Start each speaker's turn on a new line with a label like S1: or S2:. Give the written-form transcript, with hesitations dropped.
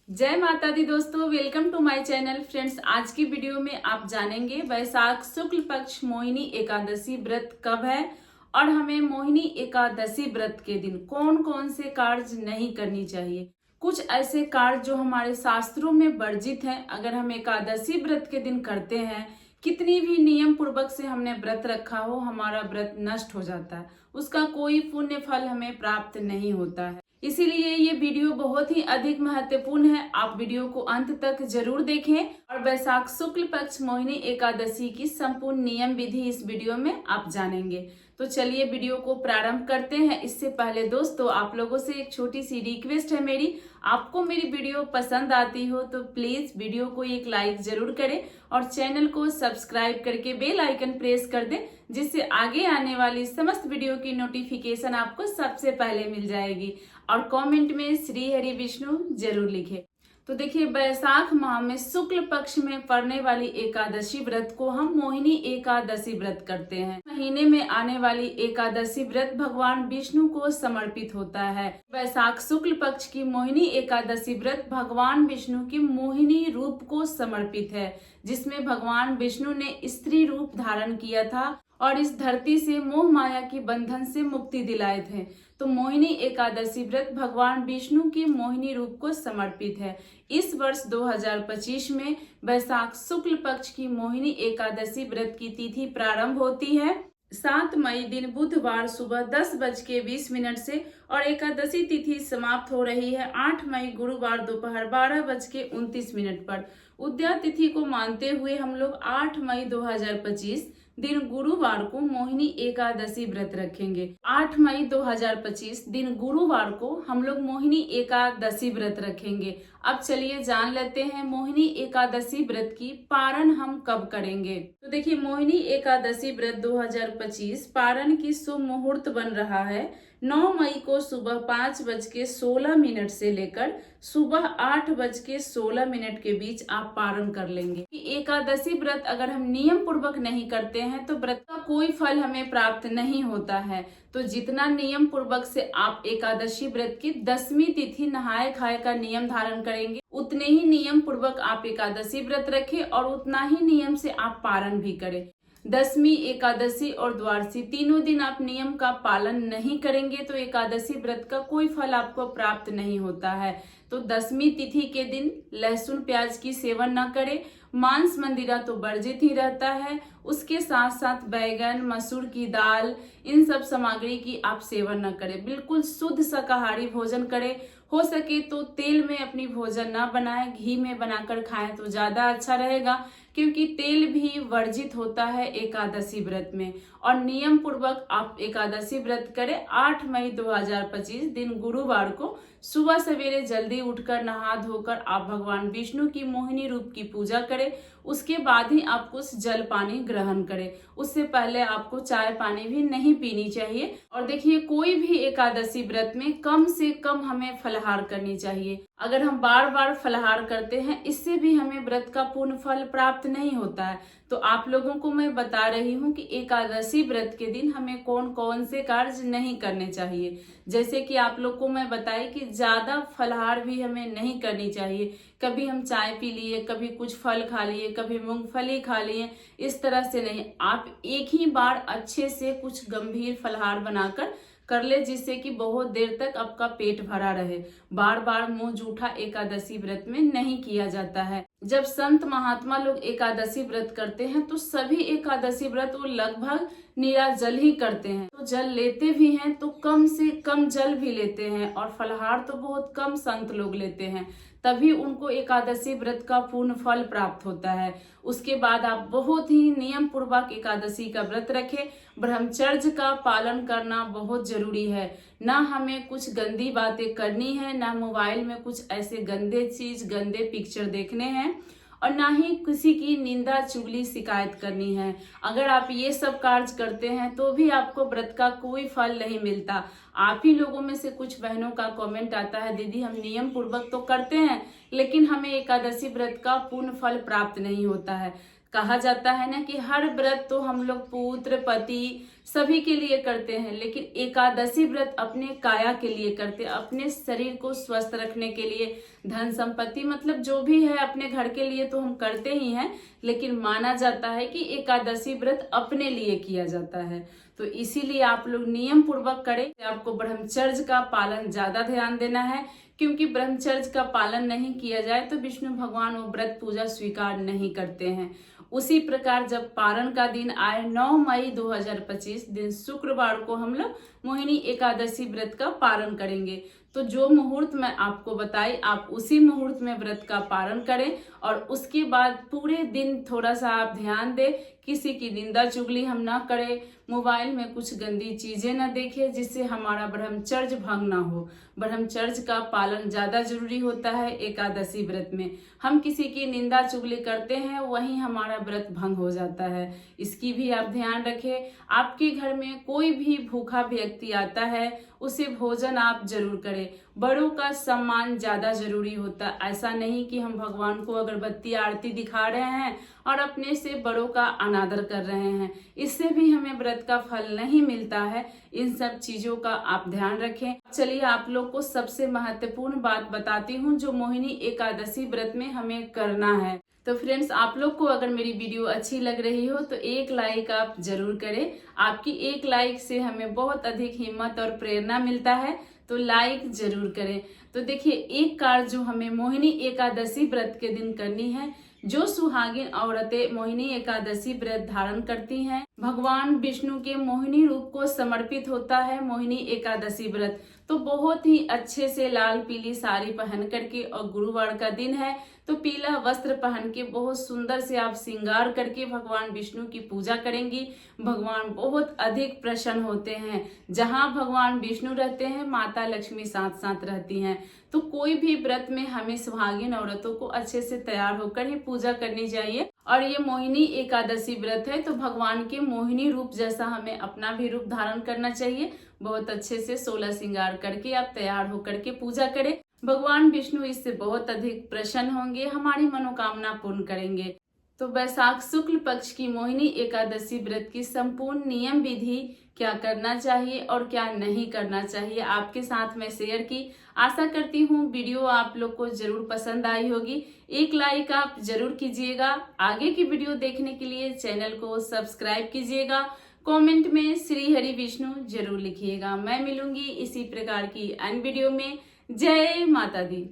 S1: जय माता दी दोस्तों, welcome to my channel. Friends, आज की वीडियो में आप जानेंगे वैशाख शुक्ल पक्ष मोहिनी एकादशी व्रत कब है और हमें मोहिनी एकादशी व्रत के दिन कौन कौन से कार्य नहीं करनी चाहिए। कुछ ऐसे कार्य जो हमारे शास्त्रों में वर्जित हैं, अगर हम एकादशी व्रत के दिन करते हैं, कितनी भी नियम पूर्वक से हमने व्रत रखा हो, हमारा व्रत नष्ट हो जाता है, उसका कोई पुण्य फल हमें प्राप्त नहीं होता है। इसीलिए ये वीडियो बहुत ही अधिक महत्वपूर्ण है। आप वीडियो को अंत तक जरूर देखें और वैशाख शुक्ल पक्ष मोहिनी एकादशी की संपूर्ण नियम विधि इस वीडियो में आप जानेंगे। तो चलिए वीडियो को प्रारंभ करते हैं। इससे पहले दोस्तों, आप लोगों से एक छोटी सी रिक्वेस्ट है मेरी, आपको मेरी वीडियो पसंद आती हो तो प्लीज वीडियो को एक लाइक जरूर करें और चैनल को सब्सक्राइब करके बेल आइकन प्रेस कर दें, जिससे आगे आने वाली समस्त वीडियो की नोटिफिकेशन आपको सबसे पहले मिल जाएगी। और कमेंट में श्री हरि विष्णु जरूर लिखें। तो देखिए, वैशाख माह में शुक्ल पक्ष में पड़ने वाली एकादशी व्रत को हम मोहिनी एकादशी व्रत करते हैं। महीने में आने वाली एकादशी व्रत भगवान विष्णु को समर्पित होता है। वैशाख शुक्ल पक्ष की मोहिनी एकादशी व्रत भगवान विष्णु की मोहिनी रूप को समर्पित है, जिसमें भगवान विष्णु ने स्त्री रूप धारण किया था और इस धरती से मोह माया की बंधन से मुक्ति दिलाए थे। तो मोहिनी एकादशी व्रत भगवान विष्णु की मोहिनी रूप को समर्पित है। इस वर्ष 2025 में वैशाख शुक्ल पक्ष की मोहिनी एकादशी व्रत की तिथि प्रारंभ होती है 7 मई दिन बुधवार सुबह 10:20 से और एकादशी तिथि समाप्त हो रही है 8 मई गुरुवार दोपहर 12:29 पर। उदया तिथि को मानते हुए हम लोग 8 मई 2025 दिन गुरुवार को मोहिनी एकादशी व्रत रखेंगे। 8 मई 2025 दिन गुरुवार को हम लोग मोहिनी एकादशी व्रत रखेंगे। अब चलिए जान लेते हैं मोहिनी एकादशी व्रत की पारण हम कब करेंगे। तो देखिए, मोहिनी एकादशी व्रत 2025 पारण की शुभ मुहूर्त बन रहा है 9 मई को सुबह 5:16 से लेकर सुबह 8:16 के बीच आप पारण कर लेंगे। एकादशी व्रत अगर हम नियम पूर्वक नहीं करते हैं तो व्रत का कोई फल हमें प्राप्त नहीं होता है। तो जितना नियम पूर्वक से आप एकादशी व्रत की 10वीं तिथि नहाए खाए का नियम धारण करेंगे, उतने ही नियम पूर्वक आप एकादशी व्रत रखें और उतना ही नियम से आप पारण भी करें। 10वीं एकादशी और द्वादशी तीनों दिन आप नियम का पालन नहीं करेंगे तो एकादशी व्रत का कोई फल आपको प्राप्त नहीं होता है। तो 10वीं तिथि के दिन लहसुन प्याज की सेवन न करें, मांस मंदिरा तो वर्जित ही रहता है। उसके साथ साथ बैगन, मसूर की दाल, इन सब सामग्री की आप सेवन न करें। बिल्कुल शुद्ध शाकाहारी भोजन करें। हो सके तो तेल में अपनी भोजन न बनाएं, घी में बनाकर खाएं तो ज्यादा अच्छा रहेगा, क्योंकि तेल भी वर्जित होता है एकादशी व्रत में। और नियम पूर्वक आप एकादशी व्रत करें। 8 मई 2025 दिन गुरुवार को सुबह सवेरे जल्दी उठकर नहा धोकर आप भगवान विष्णु की मोहिनी रूप की पूजा करें। उसके बाद ही आप कुछ जल पानी ग्रहण करें। उससे पहले आपको चाय पानी भी नहीं पीनी चाहिए। और देखिए, कोई भी एकादशी व्रत में कम से कम हमें फलाहार करनी चाहिए। अगर हम बार बार फलाहार करते हैं, इससे भी हमें व्रत का पूर्ण फल प्राप्त नहीं होता है। तो आप लोगों को मैं बता रही हूँ कि एकादशी व्रत के दिन हमें कौन कौन से कार्य नहीं करने चाहिए। जैसे कि आप लोग को मैं बताई कि ज्यादा फलाहार भी हमें नहीं करनी चाहिए। कभी हम चाय पी लिए, कभी कुछ फल खा लिए, कभी मूंगफली खा लिए, इस तरह से नहीं। आप एक ही बार अच्छे से कुछ गंभीर फलाहार बनाकर कर ले, जिससे कि बहुत देर तक आपका पेट भरा रहे। बार बार मुंह जूठा एकादशी व्रत में नहीं किया जाता है। जब संत महात्मा लोग एकादशी व्रत करते हैं तो सभी एकादशी व्रत वो लगभग निराजल ही करते हैं। तो जल लेते भी हैं तो कम से कम जल भी लेते हैं, और फलाहार तो बहुत कम संत लोग लेते हैं, तभी उनको एकादशी व्रत का पूर्ण फल प्राप्त होता है। उसके बाद आप बहुत ही नियम पूर्वक एकादशी का व्रत रखें। ब्रह्मचर्य का पालन करना बहुत जरूरी है। ना हमें कुछ गंदी बातें करनी है, ना मोबाइल में कुछ ऐसे गंदे चीज, गंदे पिक्चर देखने हैं, और ना ही किसी की निंदा चुगली शिकायत करनी है। अगर आप ये सब कार्य करते हैं तो भी आपको व्रत का कोई फल नहीं मिलता। आप ही लोगों में से कुछ बहनों का कमेंट आता है, दीदी हम नियम पूर्वक तो करते हैं लेकिन हमें एकादशी व्रत का पूर्ण फल प्राप्त नहीं होता है। कहा जाता है ना कि हर व्रत तो हम लोग पुत्र पति सभी के लिए करते हैं, लेकिन एकादशी व्रत अपने काया के लिए करते हैं, अपने शरीर को स्वस्थ रखने के लिए, धन संपत्ति मतलब जो भी है अपने घर के लिए तो हम करते ही हैं, लेकिन माना जाता है कि एकादशी व्रत अपने लिए किया जाता है। तो इसीलिए आप लोग नियम पूर्वक करें। आपको ब्रह्मचर्य का पालन ज्यादा ध्यान देना है, क्योंकि ब्रह्मचर्य का पालन नहीं किया जाए तो विष्णु भगवान वो व्रत पूजा स्वीकार नहीं करते हैं। उसी प्रकार जब पारण का दिन आए 9 मई 2025 दिन शुक्रवार को हम लोग मोहिनी एकादशी व्रत का पारण करेंगे। तो जो मुहूर्त मैं आपको बताई आप उसी मुहूर्त में व्रत का पारण करें, और उसके बाद पूरे दिन थोड़ा सा आप ध्यान दें, किसी की निंदा चुगली हम ना करें, मोबाइल में कुछ गंदी चीजें न देखें जिससे हमारा ब्रह्मचर्य भंग ना हो। ब्रह्मचर्य का पालन ज्यादा जरूरी होता है एकादशी व्रत में। हम किसी की निंदा चुगली करते हैं वहीं हमारा व्रत भंग हो जाता है, इसकी भी आप ध्यान रखें। आपके घर में कोई भी भूखा व्यक्ति आता है उसे भोजन आप जरूर करें। बड़ों का सम्मान ज्यादा जरूरी होता है। ऐसा नहीं कि हम भगवान को अगरबत्ती आरती दिखा रहे हैं और अपने से बड़ों का अनादर कर रहे हैं, इससे भी हमें व्रत का फल नहीं मिलता है। इन सब चीजों का आप ध्यान रखें। चलिए आप लोग को सबसे महत्वपूर्ण बात बताती हूँ जो मोहिनी एकादशी व्रत में हमें करना है। तो फ्रेंड्स, आप लोग को अगर मेरी वीडियो अच्छी लग रही हो तो एक लाइक आप जरूर करें। आपकी एक लाइक से हमें बहुत अधिक हिम्मत और प्रेरणा मिलता है, तो लाइक जरूर करें। तो देखिए, एक कार्य जो हमें मोहिनी एकादशी व्रत के दिन करनी है, जो सुहागिन औरतें मोहिनी एकादशी व्रत धारण करती हैं, भगवान विष्णु के मोहिनी रूप को समर्पित होता है मोहिनी एकादशी व्रत। तो बहुत ही अच्छे से लाल पीली साड़ी पहन करके, और गुरुवार का दिन है तो पीला वस्त्र पहन के बहुत सुंदर से आप श्रृंगार करके भगवान विष्णु की पूजा करेंगी। भगवान बहुत अधिक प्रसन्न होते हैं। जहाँ भगवान विष्णु रहते हैं माता लक्ष्मी साथ साथ रहती हैं। तो कोई भी व्रत में हमें सुहागिन औरतों को अच्छे से तैयार होकर ही पूजा करनी चाहिए। और ये मोहिनी एकादशी व्रत है तो भगवान के मोहिनी रूप जैसा हमें अपना भी रूप धारण करना चाहिए। बहुत अच्छे से 16 श्रृंगार करके आप तैयार होकर के पूजा करें। भगवान विष्णु इससे बहुत अधिक प्रसन्न होंगे, हमारी मनोकामना पूर्ण करेंगे। तो वैशाख शुक्ल पक्ष की मोहिनी एकादशी व्रत की संपूर्ण नियम विधि, क्या करना चाहिए और क्या नहीं करना चाहिए, आपके साथ मैं शेयर की। आशा करती हूँ वीडियो आप लोग को जरूर पसंद आई होगी। एक लाइक आप जरूर कीजिएगा। आगे की वीडियो देखने के लिए चैनल को सब्सक्राइब कीजिएगा। कमेंट में श्री हरि विष्णु जरूर लिखिएगा। मैं मिलूंगी इसी प्रकार की अन्य वीडियो में। जय माता दी।